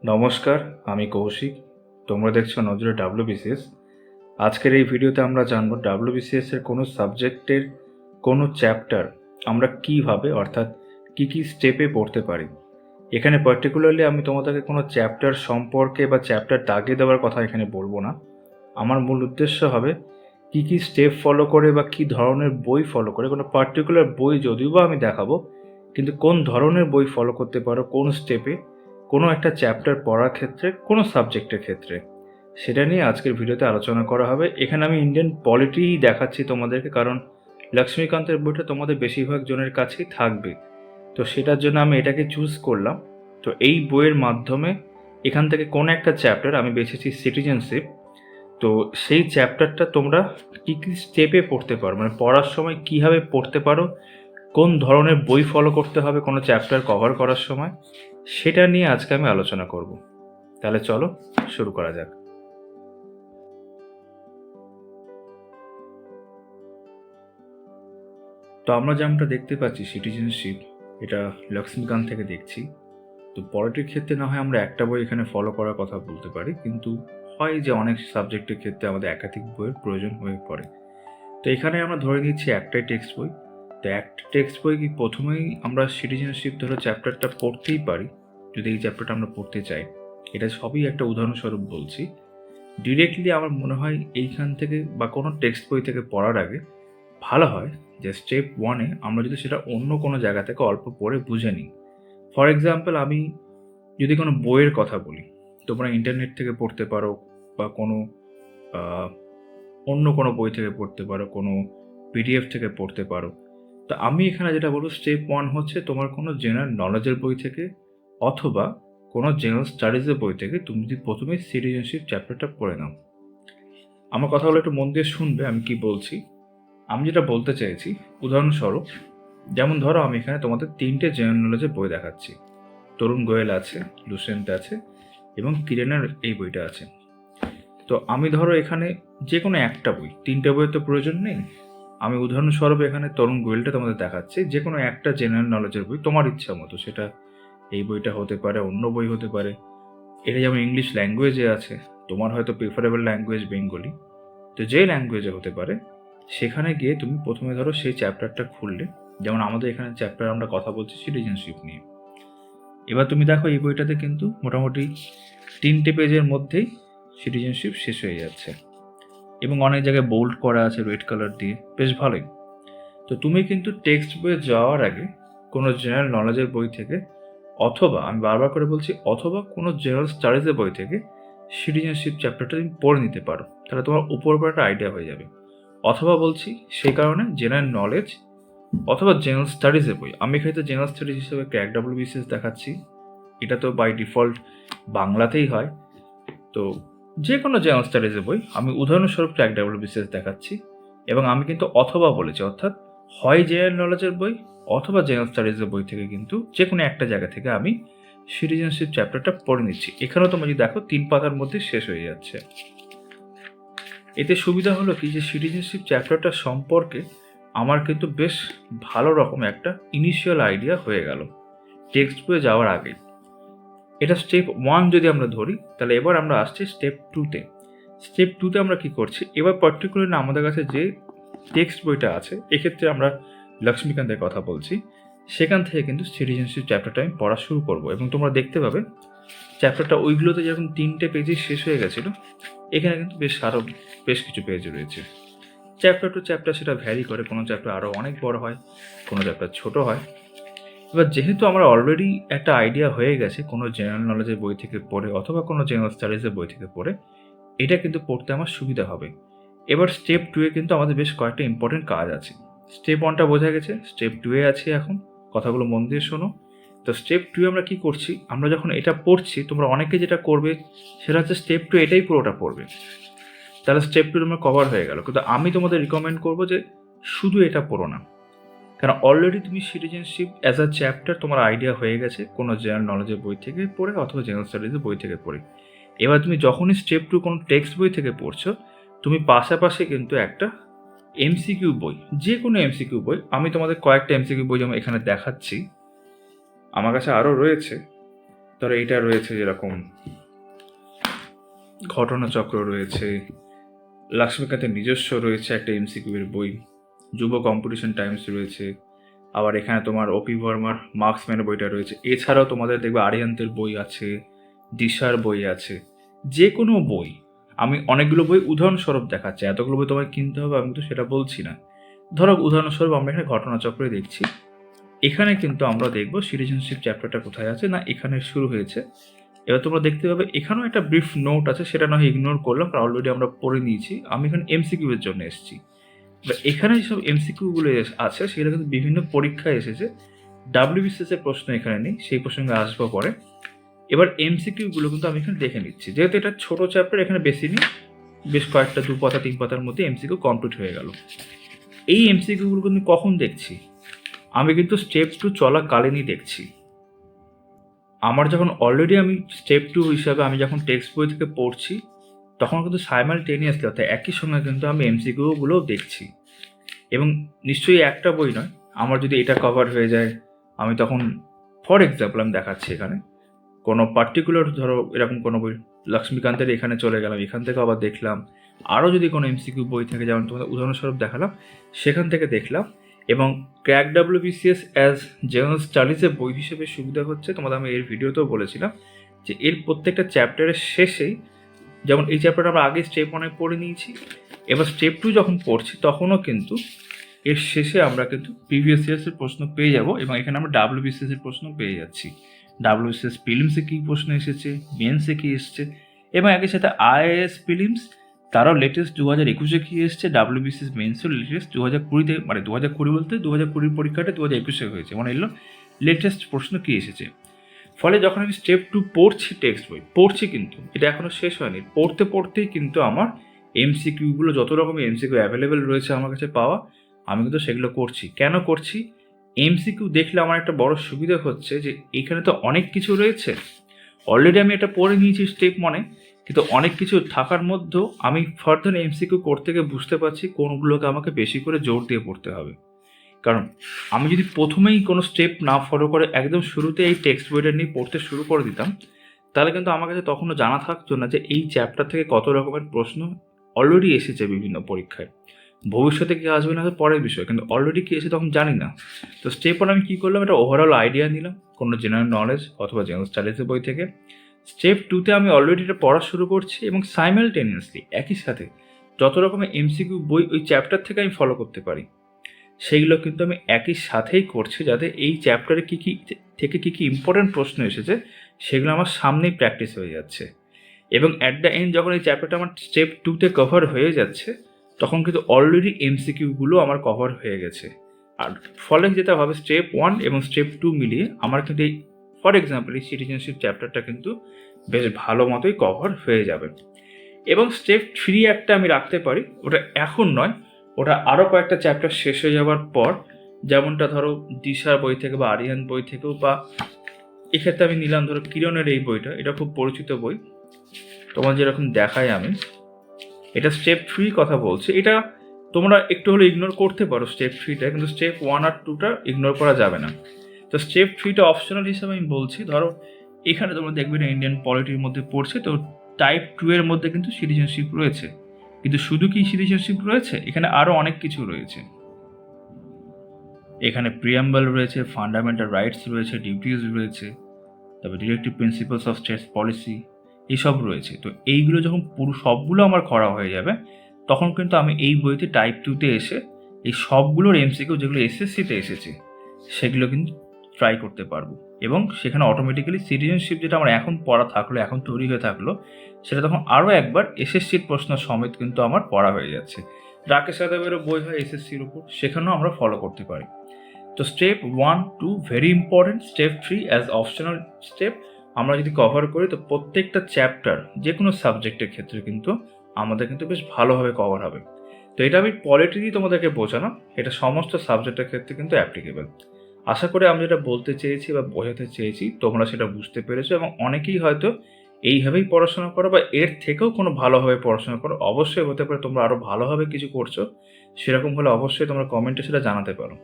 নমস্কার, আমি কৌশিক। তোমরা দেখছো নজরে WBCS। আজকের এই ভিডিওতে আমরা জানব WBCS এর কোনো সাবজেক্টের কোনো চ্যাপ্টার আমরা কিভাবে অর্থাৎ কি স্টেপে পড়তে পারি। এখানে পার্টিকুলারলি আমি তোমাদেরকে কোনো চ্যাপ্টার সম্পর্কে বা চ্যাপ্টার দাগিয়ে দেওয়ার কথা এখানে বলবো না। আমার মূল উদ্দেশ্য হবে কি স্টেপ ফলো করে বা কী ধরনের বই ফলো করে, কোনো পার্টিকুলার বই যদিও বা আমি দেখাবো, কিন্তু কোন ধরনের বই ফলো করতে পারো কোন স্টেপে কোনো একটা চ্যাপ্টার পড়ার ক্ষেত্রে, কোনো সাবজেক্টের ক্ষেত্রে, সেটা নিয়ে আজকের ভিডিওতে আলোচনা করা হবে। এখানে আমি ইন্ডিয়ান পলিটিই দেখাচ্ছি তোমাদেরকে, কারণ লক্ষ্মীকান্তের বইটা তোমাদের বেশিরভাগ জনের কাছেই থাকবে, তো সেটার জন্য আমি এটাকে চুজ করলাম। তো এই বইয়ের মাধ্যমে এখান থেকে কোনো একটা চ্যাপ্টার আমি বেছেছি সিটিজেনশিপ। তো সেই চ্যাপ্টারটা তোমরা কী স্টেপে পড়তে পারো, মানে পড়ার সময় কীভাবে পড়তে পারো, কোন ধরনের বই ফলো করতে হবে কোনো চ্যাপ্টার কভার করার সময়, সেটা নিয়ে আজকে আমি আলোচনা করব। তাহলে চলো শুরু করা যাক। তো আমরা যেমনটা দেখতে পাচ্ছি সিটিজেনশিপ, এটা লক্ষ্মীকান্ত থেকে দেখছি। তো পলিটির ক্ষেত্রে না হয় আমরা একটা বই এখানে ফলো করার কথা বলতে পারি, কিন্তু হয় যে অনেক সাবজেক্টের ক্ষেত্রে আমাদের একাধিক বইয়ের প্রয়োজন হয়ে পড়ে। তো এখানে আমরা ধরে নিচ্ছি একটাই টেক্সট বই। তো একটা টেক্সট বই কি প্রথমেই আমরা সিটিজেনশিপ ধরো চ্যাপ্টারটা পড়তেই পারি, যদি এই চ্যাপ্টারটা আমরা পড়তে চাই। এটা সবই একটা উদাহরণস্বরূপ বলছি। ডিরেক্টলি আমার মনে হয় এইখান থেকে বা কোনো টেক্সট বই থেকে পড়ার আগে ভালো হয় যে স্টেপ 1-এ আমরা যদি সেটা অন্য কোনো জায়গা থেকে অল্প পড়ে বুঝে নিই। ফর এক্সাম্পল, আমি যদি কোনো বইয়ের কথা বলি, তোমরা ইন্টারনেট থেকে পড়তে পারো বা কোনো অন্য কোনো বই থেকে পড়তে পারো, কোনো PDF থেকে পড়তে পারো। তো আমি এখানে যেটা বলবো, স্টেপ 1 হচ্ছে তোমার কোনো জেনারেল নলেজের বই থেকে অথবা কোনো জেনারেল স্টাডিজের বই থেকে তুমি যদি প্রথমে সিটিজেনশিপ চ্যাপ্টারটা পড়ে নাও। আমার কথাগুলো একটু মন দিয়ে শুনবে আমি কি বলছি। আমি যেটা বলতে চাইছি, উদাহরণস্বরূপ যেমন ধরো আমি এখানে তোমাদের 3টে জেনারেল নলেজের বই দেখাচ্ছি। তরুণ গোয়েল আছে, লুসেন্ট আছে এবং কিরেনের এই বইটা আছে। তো আমি ধরো এখানে যে কোনো একটা বই, 3টে বইয়ের তো প্রয়োজন নেই, আমি উদাহরণস্বরূপ এখানে তরুণ গোয়েলটা তোমাদের দেখাচ্ছি। যে কোনো একটা জেনারেল নলেজের বই তোমার ইচ্ছা মতো, সেটা এই বইটা হতে পারে, অন্য বই হতে পারে। এটা যেমন ইংলিশ ল্যাঙ্গুয়েজে আছে, তোমার হয়তো প্রিফারেবল ল্যাঙ্গুয়েজ বেঙ্গলি, তো যে ল্যাঙ্গুয়েজে হতে পারে সেখানে গিয়ে তুমি প্রথমে ধরো সেই চ্যাপ্টারটা খুললে। যেমন আমাদের এখানে চ্যাপ্টার আমরা কথা বলছি সিটিজেনশিপ নিয়ে। এবার তুমি দেখো এই বইটাতে কিন্তু মোটামুটি 3টে পেজের মধ্যেই সিটিজেনশিপ শেষ হয়ে যাচ্ছে এবং অনেক জায়গায় বোল্ড করা আছে রেড কালার দিয়ে, বেশ ভালোই। তো তুমি কিন্তু টেক্সট বইয়ে যাওয়ার আগে কোনো জেনারেল নলেজের বই থেকে অথবা, আমি বারবার করে বলছি, অথবা কোনো জেনারেল স্টাডিজের বই থেকে সিটিজেনশিপ চ্যাপ্টারটা তুমি পড়ে নিতে পারো, তাহলে তোমার উপর একটা আইডিয়া হয়ে যাবে। অথবা বলছি সেই কারণে জেনারেল নলেজ অথবা জেনারেল স্টাডিজের বই। আমি এখানে জেনারেল স্টাডিজ হিসেবে ক্র্যাক WBCS দেখাচ্ছি, এটা তো বাই ডিফল্ট বাংলাতেই হয়। তো যে কোনো জেনারেল স্টাডিজের বই আমি উদাহরণস্বরূপ ক্র্যাক WBCS দেখাচ্ছি, এবং আমি কিন্তু অথবা বলেছি, অর্থাৎ হয় জেনারেল নলেজের বই অথবা জেনারেল স্টাডিজের বই থেকে কিন্তু যে কোনো একটা জায়গা থেকে আমি সিটিজেনশিপ চ্যাপ্টারটা পড়ে নিচ্ছি। এখানেও তোমরা যদি দেখো 3 পাতার মধ্যে শেষ হয়ে যাচ্ছে। এতে সুবিধা হলো কি, যে সিটিজেনশিপ চ্যাপ্টারটা সম্পর্কে আমার কিন্তু বেশ ভালো রকম একটা ইনিশিয়াল আইডিয়া হয়ে গেল টেক্সট বইয়ে যাওয়ার আগে। এটা স্টেপ 1 যদি আমরা ধরি, তাহলে এবার আমরা আসছি স্টেপ 2-তে। স্টেপ 2-তে আমরা কি করছি, এবার পার্টিকুলারলি আমাদের কাছে যে টেক্সট বইটা আছে, এক্ষেত্রে আমরা লক্ষ্মীকান্তের কথা বলছি, সেখান থেকে কিন্তু সিটিজেনশিপ চ্যাপ্টারটা আমি পড়া শুরু করব। এবং তোমরা দেখতে পাবে চ্যাপ্টারটা ওইগুলোতে যেরকম 3টে পেজে শেষ হয়ে গেছিলো, এখানে কিন্তু বেশ কিছু পেজ রয়েছে। চ্যাপ্টার টু চ্যাপ্টার সেটা ভ্যারি করে, কোনো চ্যাপ্টার আরও অনেক বড় হয়, কোনো চ্যাপ্টার ছোট হয়। এবার যেহেতু আমার অলরেডি একটা আইডিয়া হয়ে গেছে কোনো জেনারেল নলেজের বই থেকে পড়ে অথবা কোনো জেনারেল স্টাডিজের বই থেকে পড়ে, এটা কিন্তু পড়তে আমার সুবিধা হবে। এবার স্টেপ 2-এ কিন্তু আমাদের বেশ কয়েকটা ইম্পর্টেন্ট কাজ আছে। স্টেপ 1টা বোঝা গেছে, স্টেপ 2-এ আছি এখন, কথাগুলো মন দিয়ে শোনো। তো স্টেপ 2-এ আমরা কী করছি, আমরা যখন এটা পড়ছি, তোমরা অনেকে যেটা করবে সেটা হচ্ছে স্টেপ 2 এটাই পুরোটা পড়বে, তাহলে স্টেপ 2 তোমার কভার হয়ে গেল। কিন্তু আমি তোমাদের রিকমেন্ড করবো যে শুধু এটা পড়ো না, কারণ অলরেডি তুমি সিটিজেনশিপ অ্যাজ আ চ্যাপ্টার তোমার আইডিয়া হয়ে গেছে কোনো জেনারেল নলেজের বই থেকে পড়ে অথবা জেনারেল স্টাডিজের বই থেকে পড়ে। এবার তুমি যখনই স্টেপ 2 কোনো টেক্সট বই থেকে পড়ছো, তুমি পাশাপাশি কিন্তু একটা MCQ বই, যে কোনো MCQ বই, আমি তোমাদের কয়েকটা MCQ বই যেমন এখানে দেখাচ্ছি, আমার কাছে আরও রয়েছে, ধরো এটা রয়েছে যেরকম ঘটনাচক্র রয়েছে, লক্ষ্মীকান্তের নিজস্ব রয়েছে একটা এমসিকিউ এর বই, যুব কম্পিটিশন টাইমস রয়েছে, আবার এখানে তোমার ওপি বর্মার মার্কসম্যানের বইটা রয়েছে। এছাড়াও তোমাদের দেখবে আরিহান্তের বই আছে, দিশার বই আছে। যে কোনো বই, আমি অনেকগুলো বই উদাহরণস্বরূপ দেখাচ্ছি, এতগুলো বই তোমায় কিনতে হবে আমি তো সেটা বলছি না। ধরো উদাহরণস্বরূপ আমরা এখানে ঘটনাচক্রে দেখছি, এখানে কিন্তু আমরা দেখব সিটিজেনশিপ চ্যাপ্টারটা কোথায় আছে, না এখানে শুরু হয়েছে। এবার তোমরা দেখতে পাবে এখানেও একটা ব্রিফ নোট আছে, সেটা না হয় ইগনোর করলাম কারণ অলরেডি আমরা পড়ে নিয়েছি। আমি এখানে এমসিকিউ এর জন্য এসেছি। এখানে যেসব এমসিকিউগুলো আছে সেগুলো কিন্তু বিভিন্ন পরীক্ষায় এসেছে। WBCS এর প্রশ্ন এখানে নেই, সেই প্রসঙ্গে আসবো পরে। এবার এমসিকিউগুলো কিন্তু আমি এখানে দেখে নিচ্ছি, যেহেতু এটা ছোট চ্যাপ্টার এখানে বেশি নেই, বেশ কয়েকটা 2 পাতা 3 পাতার মধ্যে এমসিকিউ কমপ্লিট হয়ে গেল। এই এমসিকিউগুলো কিন্তু কখন দেখছি, আমি কিন্তু স্টেপ 2 চলাকালীনই দেখছি। আমার যখন অলরেডি আমি স্টেপ 2 হিসাবে আমি যখন টেক্সট বই থেকে পড়ছি, তখন কিন্তু সাইমালটেনিয়াসলি অর্থাৎ একই সঙ্গে কিন্তু আমি এমসিকিউগুলোও দেখছি। এবং নিশ্চয়ই একটা বই নয়, আমার যদি এটা কভার হয়ে যায়, আমি তখন ফর এক্সাম্পল আমি দেখাচ্ছি এখানে কোনো পার্টিকুলার ধরো এরকম কোনো বই, লক্ষ্মীকান্তের এখানে চলে গেলাম, এখান থেকে আবার দেখলাম। আরও যদি কোনো এমসিকিউ বই থাকে, যেমন তোমাদের উদাহরণস্বরূপ দেখালাম, সেখান থেকে দেখলাম। এবং ক্র্যাক WBCS অ্যাজ জেনারেল স্টাডিজের বই হিসেবে সুবিধা হচ্ছে, তোমাদের আমি এর ভিডিওতেও বলেছিলাম যে এর প্রত্যেকটা চ্যাপ্টারের শেষেই, যেমন এই চ্যাপ্টারটা আমরা আগে স্টেপ 1 পড়ে নিয়েছি, এবার স্টেপ 2 যখন পড়ছি তখনও কিন্তু এর শেষে আমরা কিন্তু প্রিভিয়াস ইয়ার্সের প্রশ্ন পেয়ে যাব, এবং এখানে আমরা WBCS এর প্রশ্ন পেয়ে যাচ্ছি। WBCS প্রিলিমসে কী প্রশ্ন এসেছে, মেন্সে কী এসছে, এবং একই সাথে IAS প্রিলিমস তারাও লেটেস্ট 2021-এ কী এসছে, WBCS মেন্সও লেটেস্ট 2020-তে, মানে 2020 বলতে 2020 পরীক্ষাটা 2021-এ হয়েছে, মানে এগুলো লেটেস্ট প্রশ্ন কী এসেছে। ফলে যখন আমি স্টেপ 2 পড়ছি, টেক্সট বই পড়ছি, কিন্তু এটা এখনও শেষ হয়নি, পড়তে পড়তেই কিন্তু আমার এমসিকিউগুলো, যত রকমের এমসিকিউ অ্যাভেলেবেল রয়েছে আমার কাছে পাওয়া, আমি কিন্তু সেগুলো করছি। কেন করছি? এমসিকিউ দেখলে আমার একটা বড় সুবিধা হচ্ছে যে এখানে তো অনেক কিছু রয়েছে, অলরেডি আমি এটা পড়ে নিয়েছি স্টেপ 1-এ, কিন্তু অনেক কিছু থাকার মধ্যেও আমি ফার্দার এমসিকিউ করতে গিয়ে বুঝতে পারছি কোনগুলোকে আমাকে বেশি করে জোর দিয়ে পড়তে হবে। কারণ আমি যদি প্রথমেই কোনো স্টেপ না ফলো করে একদম শুরুতে এই টেক্সট বইটা নিয়ে পড়তে শুরু করে দিতাম, তাহলে কিন্তু আমার কাছে তখনও জানা থাকতো না যে এই চ্যাপ্টার থেকে কত রকমের প্রশ্ন অলরেডি এসেছে বিভিন্ন পরীক্ষায়। ভবিষ্যতে কি আসবে না পরের বিষয়, কিন্তু অলরেডি কি এসে তখন জানি না। তো স্টেপ 1 আমি কী করলাম, একটা ওভারঅল আইডিয়া নিলাম কোনো জেনারেল নলেজ অথবা জেনারেল স্টাডিজের বই থেকে। স্টেপ 2-তে আমি অলরেডি এটা পড়া শুরু করছি, এবং সাইমালটেনিয়াসলি একই সাথে যত রকমের এমসিকিউ বই ওই চ্যাপ্টার থেকে আমি ফলো করতে পারি, সেইগুলো কিন্তু আমি একই সাথেই করছি, যাতে এই চ্যাপ্টারে কী কী থেকে কী কী ইম্পর্ট্যান্ট প্রশ্ন এসেছে সেগুলো আমার সামনেই প্র্যাকটিস হয়ে যাচ্ছে। এবং অ্যাট দ্য এন্ড যখন এই চ্যাপ্টারটা আমার স্টেপ 2-তে কভার হয়ে যাচ্ছে, তখন কিন্তু অলরেডি এমসিকিউগুলো আমার কভার হয়ে গেছে। আর ফলে যেটা হবে, স্টেপ 1 এবং স্টেপ 2 মিলিয়ে আমার কিন্তু এই ফর এক্সাম্পল এই সিটিজেনশিপ চ্যাপ্টারটা কিন্তু বেশ ভালো মতোই কভার হয়ে যাবে। এবং স্টেপ 3 একটা আমি রাখতে পারি, ওটা এখন নয়, ওটা আরও কয়েকটা চ্যাপ্টার শেষ হয়ে যাওয়ার পর, যেমনটা ধরো দিশার বই থেকে বা আরিয়ান বই থেকেও, বা এক্ষেত্রে আমি নিলাম ধরো কিরণের এই বইটা, এটা খুব পরিচিত বই, তোমার যেরকম দেখায় আমি এটা স্টেপ 3 কথা বলছি, এটা তোমরা একটু হলে ইগনোর করতে পারো স্টেপ 3টা, কিন্তু স্টেপ 1 আর 2টা ইগনোর করা যাবে না। তো স্টেপ 3টা অপশনাল হিসাবে আমি বলছি। ধরো এখানে তোমরা দেখবে না ইন্ডিয়ান পলিটির মধ্যে পড়ছে, তো টাইপ 2 এর মধ্যে কিন্তু সিটিজেনশিপ রয়েছে, কিন্তু শুধু কি সিটিজেনশিপ রয়েছে, এখানে আরও অনেক কিছু রয়েছে। এখানে প্রিয়াম্বল রয়েছে, ফান্ডামেন্টাল রাইটস রয়েছে, ডিউটিজ রয়েছে, তারপর directive principles of state policy, এইসব রয়েছে। তো এইগুলো যখন পুরো সবগুলো আমার করা হয়ে যাবে, তখন কিন্তু আমি এই বইতে টাইপ 2-তে এসে এই সবগুলোর এমসিকিউ যেগুলো SSC-তে এসেছে সেগুলো কিন্তু ট্রাই করতে পারবো, এবং সেখানে অটোমেটিক্যালি সিটিজেনশিপ যেটা আমার এখন পড়া থাকলো, এখন তৈরি হয়ে থাকলো, সেটা তখন আরও একবার SSC-র প্রশ্ন সমেত কিন্তু আমার পড়া হয়ে যাচ্ছে। রাকেশ যাদবেরও বই হয় SSC-র উপর, সেখানেও আমরা ফলো করতে পারি। তো step 1, 2 very important, step 3 as optional step আমরা যদি কভার করি, তো প্রত্যেকটা চ্যাপ্টার যে কোনো সাবজেক্টের ক্ষেত্রে কিন্তু আমাদের কিন্তু বেশ ভালোভাবে কভার হবে। তো এটা আমি পলিটি দিয়ে তোমাদেরকে বোঝালাম, এটা সমস্ত সাবজেক্টের ক্ষেত্রে কিন্তু অ্যাপ্লিকেবল। আশা করি আমি যেটা বলতে চেয়েছি বা বোঝাতে চেয়েছি তোমরা সেটা বুঝতে পেরেছো, এবং অনেকেই হয়তো এইভাবেই পড়াশোনা করো বা এর থেকেও কোনো ভালোভাবে পড়াশোনা করো। অবশ্যই হতে পারে তোমরা আরও ভালোভাবে কিছু করছো, সেরকম হলে অবশ্যই তোমরা কমেন্টে সেটা জানাতে পারো,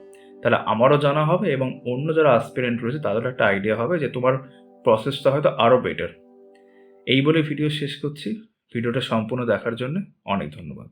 তাহলে আমারও জানা হবে এবং অন্য যারা অ্যাসপিরেন্ট রয়েছে তাদেরও একটা আইডিয়া হবে যে তোমার প্রসেসটা হয়তো আরও বেটার। এই বলে ভিডিও শেষ করছি। ভিডিওটা সম্পূর্ণ দেখার জন্য অনেক ধন্যবাদ।